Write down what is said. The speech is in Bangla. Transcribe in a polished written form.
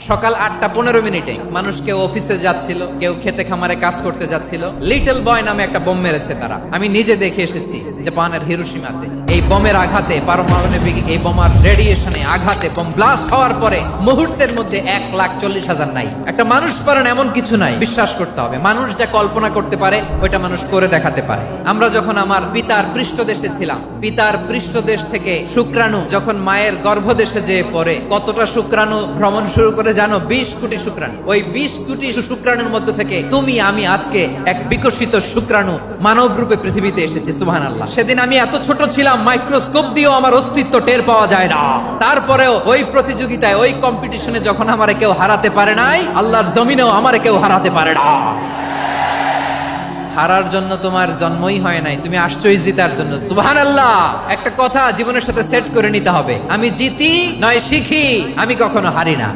সকাল 8:15 মানুষ কেউ অফিসে যাচ্ছিল, কেউ খেতে খামারে কাজ করতে যাচ্ছিল। লিটল বয় নামে একটা বোম মেরেছে তারা। আমি নিজে দেখে এসেছি জাপানের হিরোশিমাতে। এই বোমের আঘাতে, পারমাণবিক এই বোমার রেডিয়েশনে আঘাতে বোম ব্লাস্ট হওয়ার পরে মুহূর্তের মধ্যে 1,40,000 নাই। একটা মানুষ পারেন এমন কিছু নাই, বিশ্বাস করতে হবে। মানুষ যা কল্পনা করতে পারে ওইটা মানুষ করে দেখাতে পারে। আমরা যখন আমার পিতার পৃষ্ঠদেশে ছিলাম, পিতার পৃষ্ঠদেশ থেকে শুক্রাণু যখন মায়ের গর্ভদেশে যেয়ে পড়ে, কতটা শুক্রাণু ভ্রমণ শুরু করে জানো? 20 কোটি শুক্রাণু। ওই 20 কোটি শুক্রাণুর মধ্যে থেকে তুমি আমি আজকে এক বিকশিত শুক্রাণু মানব রূপে পৃথিবীতে এসেছি। সুবহানাল্লাহ। সেদিন আমি এত ছোট ছিলাম, মাইক্রোস্কোপ দিয়েও আমার অস্তিত্ব টের পাওয়া যায় না। তারপরেও ওই প্রতিযোগিতায়, ওই কম্পিটিশনে যখন আমারে কেউ হারাতে পারে নাই, আল্লাহর জমিনেও আমারে কেউ হারাতে পারে না। হারার জন্য তোমার জন্মই হয় নাই, তুমি আসছোই জিতার জন্য। সুবহানাল্লাহ। একটা কথা জীবনের সাথে সেট করে নিতে হবে, আমি জিতি নয় শিখি, আমি কখনো হারি না।